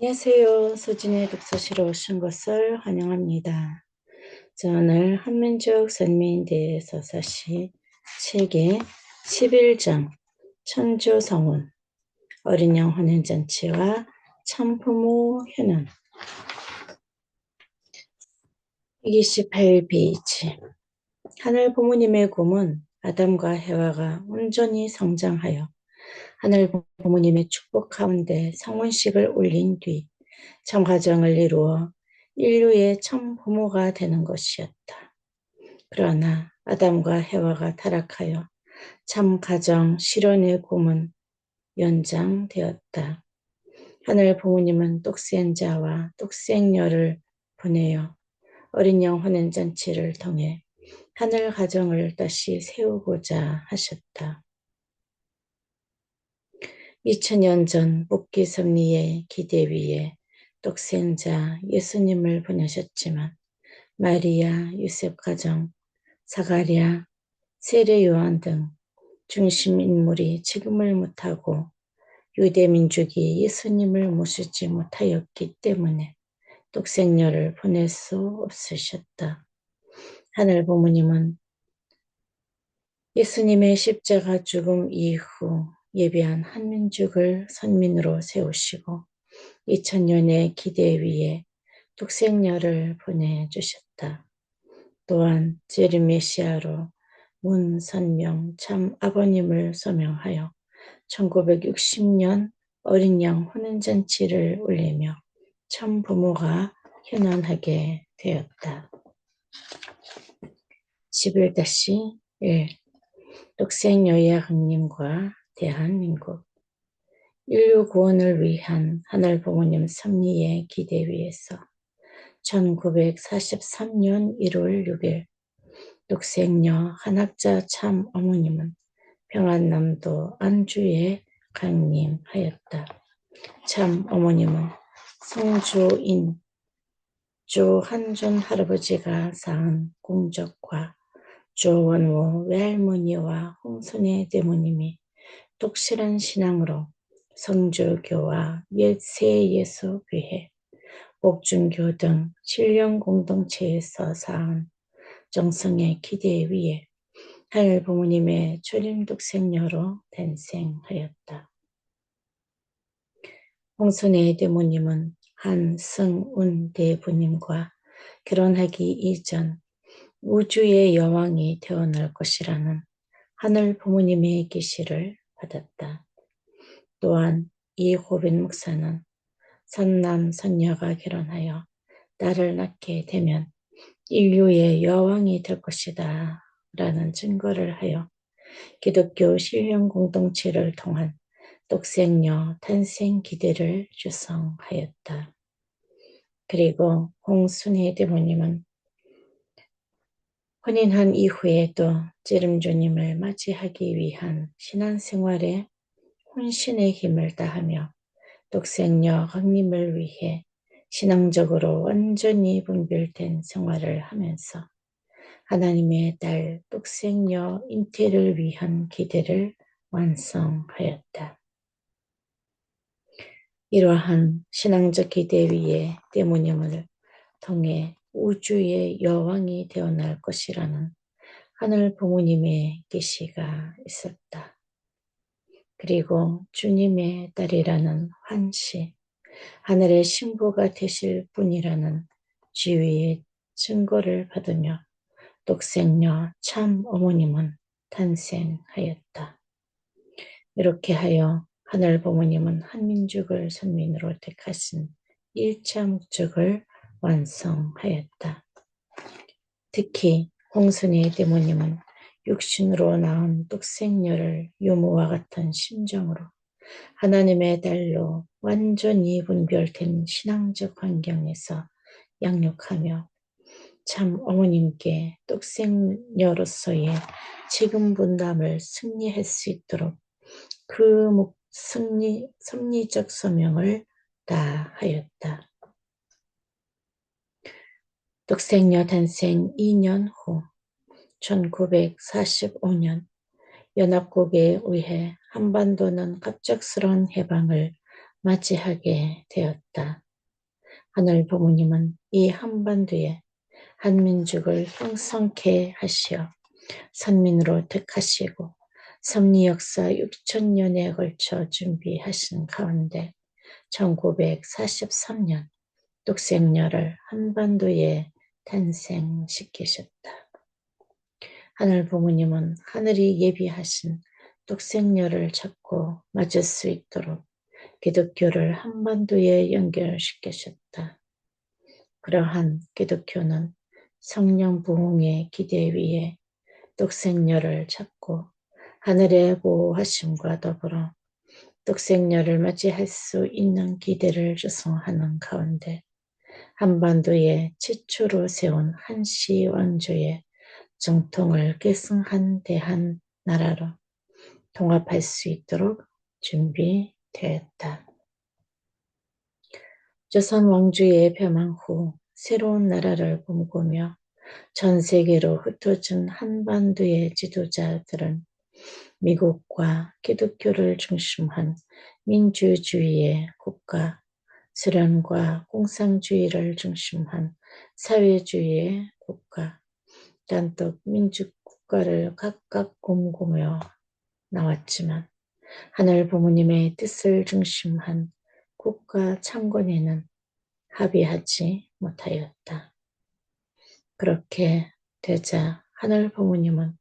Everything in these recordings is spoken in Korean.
안녕하세요. 소진의 독서실에 오신 것을 환영합니다. 오늘 한민족 선미인 대서사시 책의 11장 천주성운 어린 양 혼인잔치와 참부모 효능 128페이지 하늘 부모님의 꿈은 아담과 해와가 온전히 성장하여 하늘 부모님의 축복 가운데 성혼식을 올린 뒤 참가정을 이루어 인류의 참 부모가 되는 것이었다. 그러나 아담과 해와가 타락하여 참 가정 실현의 꿈은 연장되었다. 하늘 부모님은 똑생자와 똑생녀를 보내어 어린 양 혼인잔치를 통해 하늘 가정을 다시 세우고자 하셨다. 2000년 전 복귀 섭리의 기대 위에 똑생자 예수님을 보내셨지만 마리아, 요셉 가정, 사가랴, 세례 요한 등 중심 인물이 책임을 못하고 유대 민족이 예수님을 모시지 못하였기 때문에 독생녀를 보낼 수 없으셨다. 하늘 부모님은 예수님의 십자가 죽음 이후 예비한 한민족을 선민으로 세우시고 2000년의 기대 위에 독생녀를 보내주셨다. 또한 제르메시아로 문선명 참 아버님을 소명하여 1960년 어린 양 혼인잔치를 올리며 참 부모가 현현하게 되었다. 11-1 독생여야 강림과 대한민국 인류 구원을 위한 하늘 부모님 섭리의 기대 위에서 1943년 1월 6일 독생녀 한학자 참 어머님은 평안남도 안주에 강림하였다. 참 어머님은 성조인 조한준 할아버지가 쌓은 공적과 조원호 외할머니와 홍선의 대모님이 독실한 신앙으로 성조교와 세예수교회, 복중교 등 신령 공동체에서 쌓은 정성의 기대 위에 하늘 부모님의 초림 독생녀로 탄생하였다. 홍순의 대모님은 한승운 대부님과 결혼하기 이전 우주의 여왕이 태어날 것이라는 하늘 부모님의 계시를 받았다. 또한 이호빈 목사는 선남 선녀가 결혼하여 딸을 낳게 되면 인류의 여왕이 될 것이다 라는 증거를 하여 기독교 신령 공동체를 통한 독생녀 탄생 기대를 주성하였다. 그리고 홍순희 대모님은 혼인한 이후에도 찌름주님을 맞이하기 위한 신앙생활에 혼신의 힘을 다하며 독생녀 강림을 위해 신앙적으로 완전히 분별된 생활을 하면서 하나님의 딸 독생녀 잉태를 위한 기대를 완성하였다. 이러한 신앙적 기대 위에 대모님을 통해 우주의 여왕이 되어날 것이라는 하늘 부모님의 계시가 있었다. 그리고 주님의 딸이라는 환시, 하늘의 신부가 되실 분이라는 지위의 증거를 받으며 독생녀 참 어머님은 탄생하였다. 이렇게 하여 하늘 부모님은 한민족을 선민으로 택하신 1차 목적을 완성하였다. 특히 홍순의 대모님은 육신으로 낳은 독생녀를 유모와 같은 심정으로 하나님의 딸로 완전히 분별된 신앙적 환경에서 양육하며 참 어머님께 독생녀로서의 책임 분담을 승리할 수 있도록 그 섭리적 소명을 다하였다. 독생녀 탄생 2년 후 1945년 연합국에 의해 한반도는 갑작스러운 해방을 맞이하게 되었다. 하늘 부모님은 이 한반도에 한민족을 형성케 하시어 선민으로 택하시고 섭리 역사 6천년에 걸쳐 준비하신 가운데 1943년 뚝색녀를 한반도에 탄생시키셨다. 하늘 부모님은 하늘이 예비하신 뚝색녀를 찾고 맞을 수 있도록 기독교를 한반도에 연결시키셨다. 그러한 기독교는 성령 부흥의 기대 위에 뚝색녀를 찾고 하늘의 보호하심과 더불어 뚝색녀를 맞이할 수 있는 기대를 조성하는 가운데 한반도에 최초로 세운 한시 왕조의 정통을 계승한 대한 나라로 통합할 수 있도록 준비되었다. 조선 왕조의 폐망 후 새로운 나라를 꿈꾸며 전 세계로 흩어진 한반도의 지도자들은 미국과 기독교를 중심한 민주주의의 국가, 소련과 공산주의를 중심한 사회주의의 국가, 단독 민주국가를 각각 꿈꾸며 나왔지만 하늘 부모님의 뜻을 중심한 국가 창건에는 합의하지 못하였다. 그렇게 되자 하늘 부모님은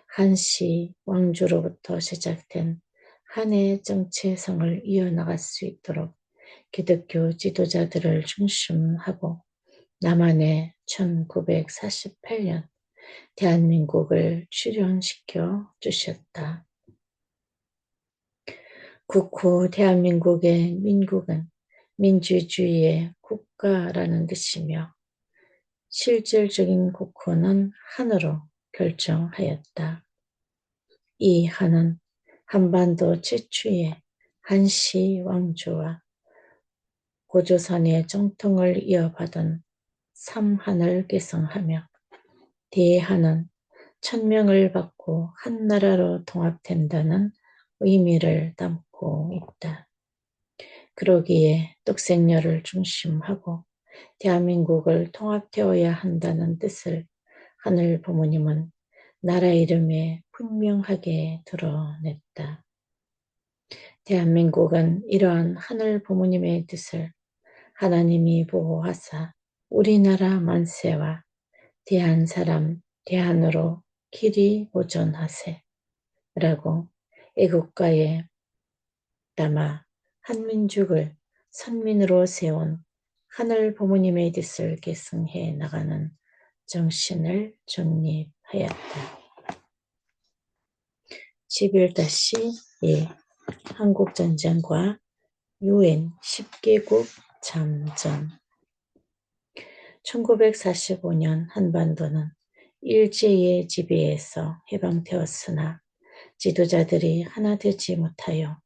한시 왕조로부터 시작된 한해 정체성을 이어나갈 수 있도록 기독교 지도자들을 중심하고 남한의 1948년 대한민국을 출현시켜 주셨다. 국호 대한민국의 민국은 민주주의의 국가라는 뜻이며 실질적인 국호는 한으로 결정하였다. 이 한은 한반도 최초의 한시 왕조와 고조선의 정통을 이어받은 삼한을 계승하며 대한은 천명을 받고 한나라로 통합된다는 의미를 담고 있다. 그러기에 뚝색녀를 중심하고 대한민국을 통합되어야 한다는 뜻을 하늘 부모님은 나라 이름에 분명하게 드러냈다. 대한민국은 이러한 하늘 부모님의 뜻을 하나님이 보호하사 우리나라 만세와 대한 사람 대한으로 길이 보존하세 라고 애국가에 담아 한민족을 선민으로 세운 하늘 부모님의 뜻을 계승해 나가는 정신을 정립하였다. 11-1 한국전쟁과 UN 10개국 참전 1945년 한반도는 일제의 지배에서 해방되었으나 지도자들이 하나 되지 못하여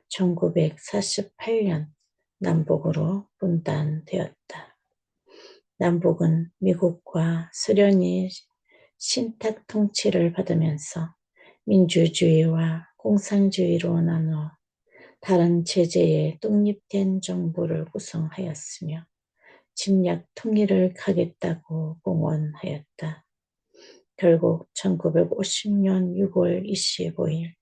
1948년 남북으로 분단되었다. 남북은 미국과 소련이 신탁 통치를 받으면서 민주주의와 공산주의로 나누어 다른 체제의 독립된 정부를 구성하였으며 침략 통일을 가겠다고 공언하였다. 결국 1950년 6월 25일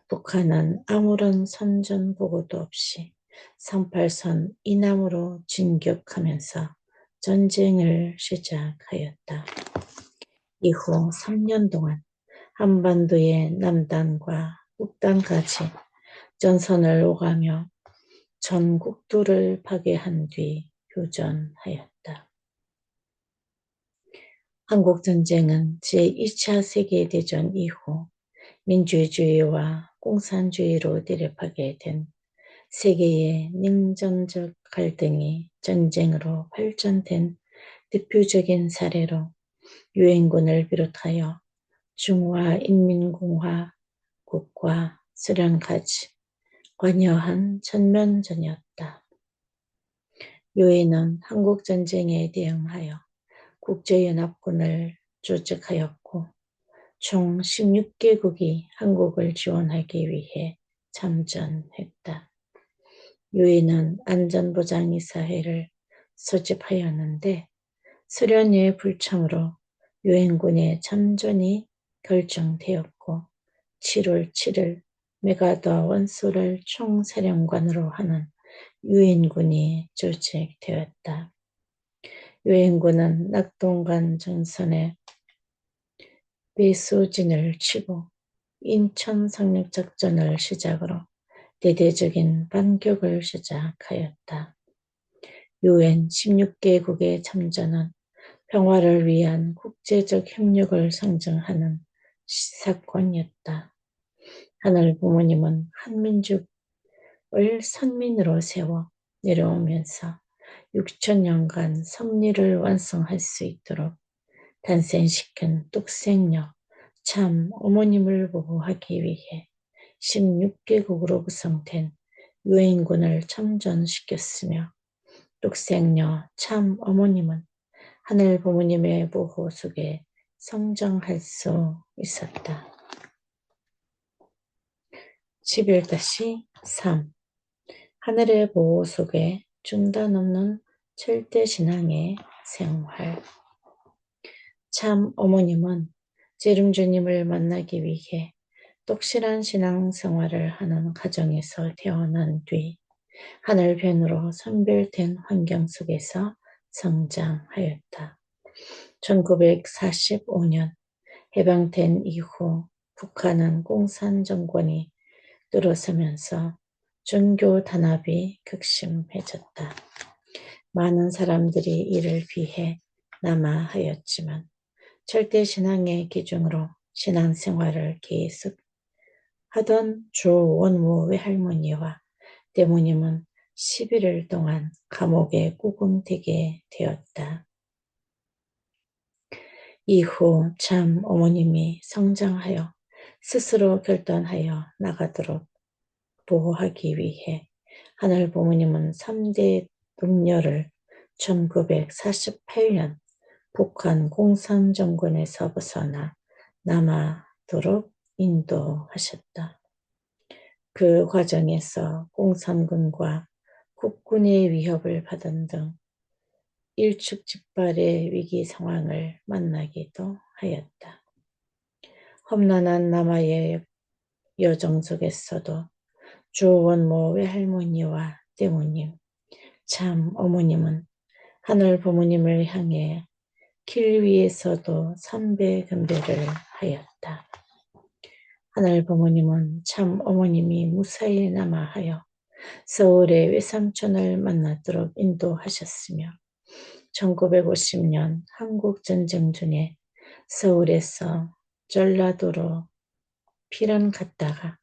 북한은 아무런 선전보고도 없이 38선 이남으로 진격하면서 전쟁을 시작하였다. 이후 3년 동안 한반도의 남단과 북단까지 전선을 오가며 전국도를 파괴한 뒤 휴전하였다. 한국전쟁은 제2차 세계대전 이후 민주주의와 공산주의로 대립하게 된 세계의 냉전적 갈등이 전쟁으로 발전된 대표적인 사례로 유엔군을 비롯하여 중화인민공화국과 소련까지 관여한 전면전이었다. 유엔은 한국전쟁에 대응하여 국제연합군을 조직하였고 총 16개국이 한국을 지원하기 위해 참전했다. 유엔은 안전보장이사회를 소집하였는데 수련회의 불참으로 유엔군의 참전이 결정되었고 7월 7일 메가더 원소를 총사령관으로 하는 유엔군이 조직되었다. 유엔군은 낙동강 전선에 배수진을 치고 인천 상륙작전을 시작으로 대대적인 반격을 시작하였다. 유엔 16개국의 참전은 평화를 위한 국제적 협력을 상징하는 사건이었다. 하늘 부모님은 한민족을 선민으로 세워 내려오면서 6천년간 섭리를 완성할 수 있도록 탄생시킨 뚝생녀 참 어머님을 보호하기 위해 16개국으로 구성된 유엔군을 참전시켰으며 뚝생녀 참 어머님은 하늘 부모님의 보호 속에 성장할 수 있었다. 11-3 하늘의 보호 속에 중단 없는 절대신앙의 생활. 참 어머님은 찌름주님을 만나기 위해 똑실한 신앙생활을 하는 가정에서 태어난 뒤 하늘변으로 선별된 환경 속에서 성장하였다. 1945년 해방된 이후 북한은 공산정권이 들어서면서 종교 단합이 극심해졌다. 많은 사람들이 이를 피해 남아하였지만 절대신앙의 기준으로 신앙생활을 계속하던 조원무 외할머니와 대모님은 11일 동안 감옥에 구금되게 되었다. 이후 참 어머님이 성장하여 스스로 결단하여 나가도록 보호하기 위해 하늘 부모님은 3대 동료를 1948년 북한 공산정권에서 벗어나 남아도록 인도하셨다. 그 과정에서 공산군과 국군의 위협을 받은 등 일축즉발의 위기 상황을 만나기도 하였다. 험난한 남아의 여정 속에서도 주원모 외할머니와 대모님, 참 어머님은 하늘 부모님을 향해 길 위에서도 삼배근배를 하였다. 하늘 부모님은 참 어머님이 무사히 남아하여 서울의 외삼촌을 만나도록 인도하셨으며 1950년 한국전쟁 중에 서울에서 전라도로 피난 갔다가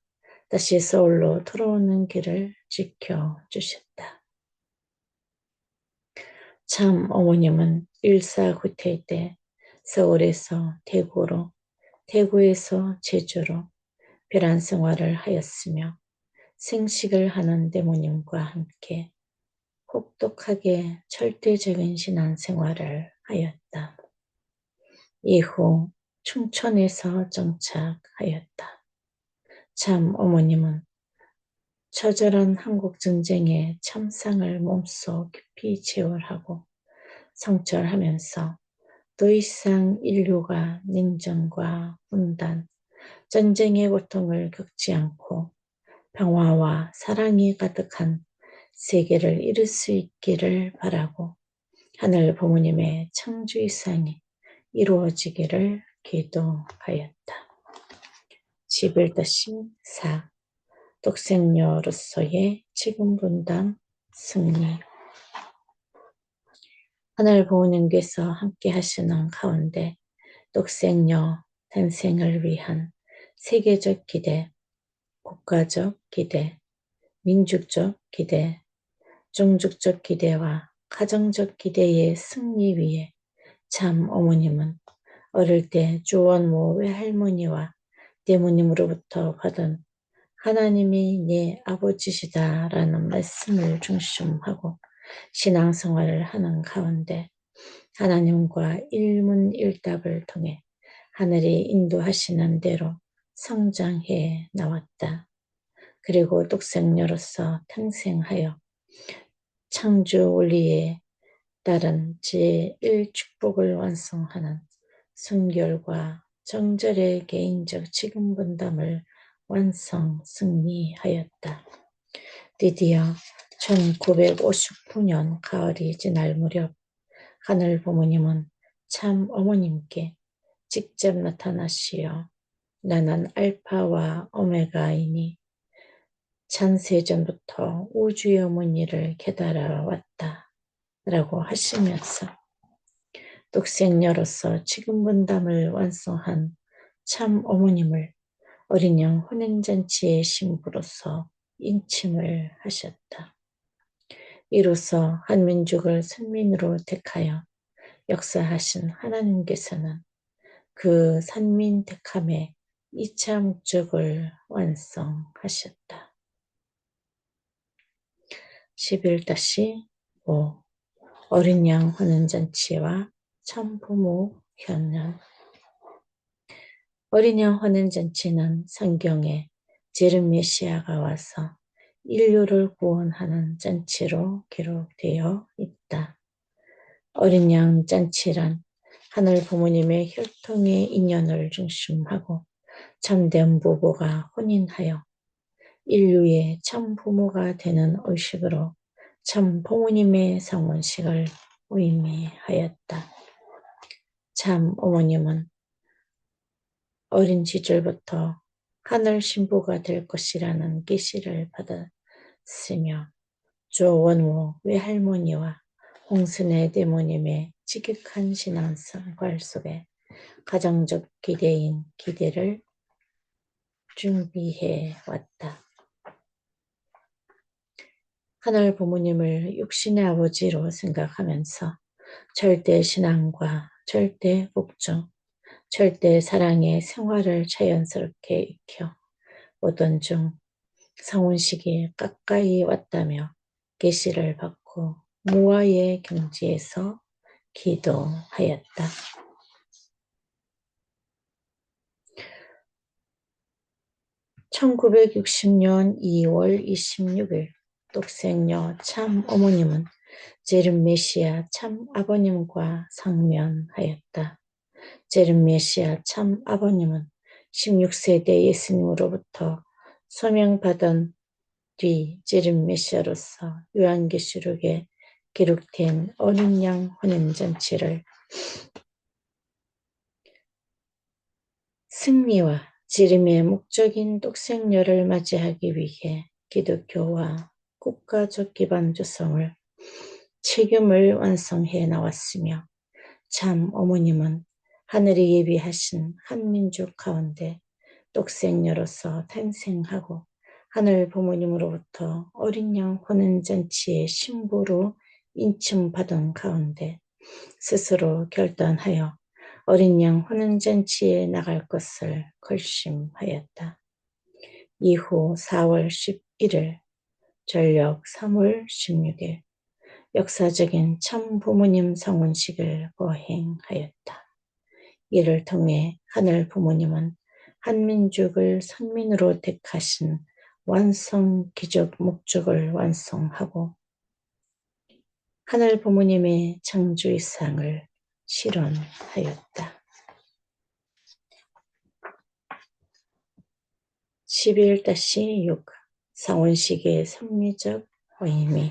다시 서울로 돌아오는 길을 지켜주셨다. 참 어머님은 일사후퇴 때 서울에서 대구로, 대구에서 제주로 배란 생활을 하였으며 생식을 하는 대모님과 함께 혹독하게 절대적인 신앙생활을 하였다. 이후 충천에서 정착하였다. 참 어머님은 처절한 한국전쟁의 참상을 몸속 깊이 체월하고 성찰하면서 더 이상 인류가 냉전과 분단, 전쟁의 고통을 겪지 않고 평화와 사랑이 가득한 세계를 이룰 수 있기를 바라고 하늘 부모님의 창조이상이 이루어지기를 기도하였다. 11-4 독생녀로서의 책임 분담 승리. 하늘 부모님께서 함께 하시는 가운데 독생녀 탄생을 위한 세계적 기대, 국가적 기대, 민족적 기대, 종족적 기대와 가정적 기대의 승리 위에 참 어머님은 어릴 때 주원모 외할머니와 대모님으로부터 받은 하나님이 내 아버지시다 라는 말씀을 중심하고 신앙생활을 하는 가운데 하나님과 일문일답을 통해 하늘이 인도하시는 대로 성장해 나왔다. 그리고 독생녀로서 탄생하여 창조 원리에 따른 제1축복을 완성하는 순결과 정절의 개인적 지금분담을 승리하였다. 드디어 1959년 가을이 지날 무렵 하늘 부모님은 참 어머님께 직접 나타나시어 나는 알파와 오메가이니 창세전부터 우주의 어머니를 깨달아 왔다 라고 하시면서 독생녀로서 지금분담을 완성한 참 어머님을 어린 양 혼인잔치의 신부로서 인침을 하셨다. 이로써 한민족을 선민으로 택하여 역사하신 하나님께서는 그 선민 택함의 2차 목적을 완성하셨다. 11-5 어린 양 혼인잔치와 참부모 현현. 어린 양 혼인잔치는 성경에 재림 메시아가 와서 인류를 구원하는 잔치로 기록되어 있다. 어린 양 잔치란 하늘 부모님의 혈통의 인연을 중심하고 참된 부부가 혼인하여 인류의 참 부모가 되는 의식으로 참 부모님의 성혼식을 의미하였다. 참 어머님은 어린 시절부터 하늘 신부가 될 것이라는 계시를 받았으며 조원우 외할머니와 홍순애 대모님의 지극한 신앙생활 속에 가정적 기대인 기대를 준비해 왔다. 하늘 부모님을 육신의 아버지로 생각하면서 절대 신앙과 절대 복종, 절대 사랑의 생활을 자연스럽게 익혀 오던 중 성혼식이 가까이 왔다며 계시를 받고 무아의 경지에서 기도하였다. (1960년 2월 26일) 독생녀 참 어머님은 재림 메시아 참 아버님과 상면하였다. 재림 메시아 참 아버님은 16세대 예수님으로부터 소명받은 뒤 재림 메시아로서 요한계시록에 기록된 어린 양 혼인잔치를 승리와 재림의 목적인 독생녀를 맞이하기 위해 기독교와 국가적 기반 조성을 책임을 완성해 나왔으며 참 어머님은 하늘이 예비하신 한민족 가운데 독생녀로서 탄생하고 하늘 부모님으로부터 어린 양 혼인잔치의 신부로 인침받은 가운데 스스로 결단하여 어린 양 혼인잔치에 나갈 것을 결심하였다. 이후 4월 11일, 전력 3월 16일 역사적인 참 부모님 성혼식을 거행하였다. 이를 통해 하늘 부모님은 한민족을 선민으로 택하신 완성 기적 목적을 완성하고 하늘 부모님의 창조 이상을 실현하였다. 11-6 성혼식의 섭리적 의미.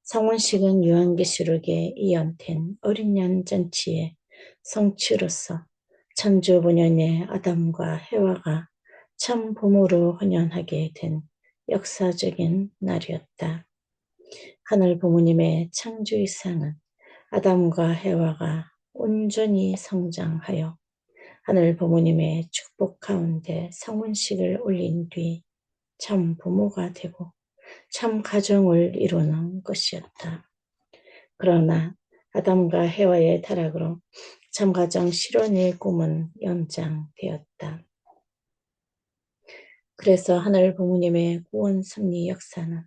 성혼식은 요한계시록에 이언된 어린 양 잔치의 성취로서 창조본연의 아담과 해와가 참 부모로 혼연하게 된 역사적인 날이었다. 하늘 부모님의 창조 이상은 아담과 해와가 온전히 성장하여 하늘 부모님의 축복 가운데 성혼식을 올린 뒤 참 부모가 되고 참 가정을 이루는 것이었다. 그러나 아담과 해와의 타락으로 참 가정 실현의 꿈은 연장되었다. 그래서 하늘 부모님의 구원 승리 역사는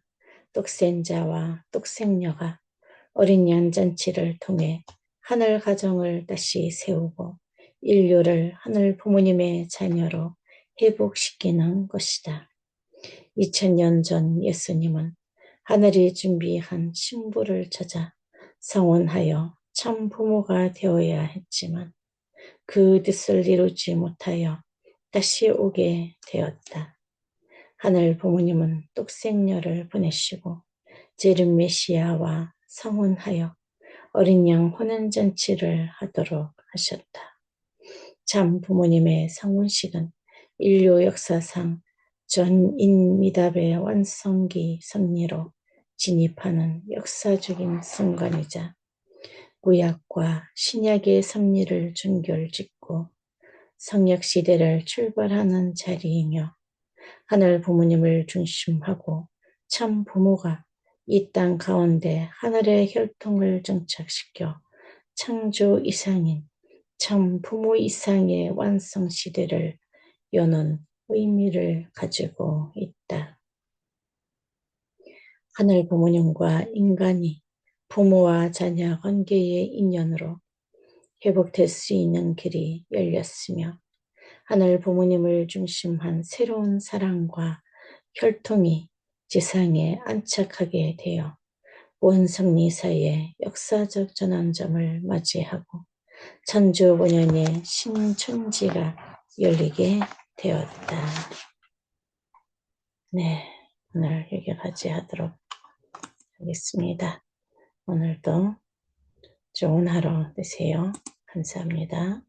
독생자와 독생녀가 어린 양 잔치를 통해 하늘 가정을 다시 세우고 인류를 하늘 부모님의 자녀로 회복시키는 것이다. 2000년 전 예수님은 하늘이 준비한 신부를 찾아 성혼하여 참 부모가 되어야 했지만 그 뜻을 이루지 못하여 다시 오게 되었다. 하늘 부모님은 똑생녀를 보내시고 재림 메시아와 성혼하여 어린 양 혼인잔치를 하도록 하셨다. 참 부모님의 성혼식은 인류 역사상 전인미답의 완성기 섭리로 진입하는 역사적인 순간이자 구약과 신약의 섭리를 준결짓고 성역시대를 출발하는 자리이며 하늘 부모님을 중심하고 참 부모가 이 땅 가운데 하늘의 혈통을 정착시켜 창조 이상인 참 부모 이상의 완성 시대를 여는 의미를 가지고 있다. 하늘 부모님과 인간이 부모와 자녀 관계의 인연으로 회복될 수 있는 길이 열렸으며 하늘 부모님을 중심한 새로운 사랑과 혈통이 지상에 안착하게 되어 원섭리사의 역사적 전환점을 맞이하고 천주번년의 신천지가 열리게 되었다. 네, 오늘 여기까지 하도록 하겠습니다. 오늘도 좋은 하루 되세요. 감사합니다.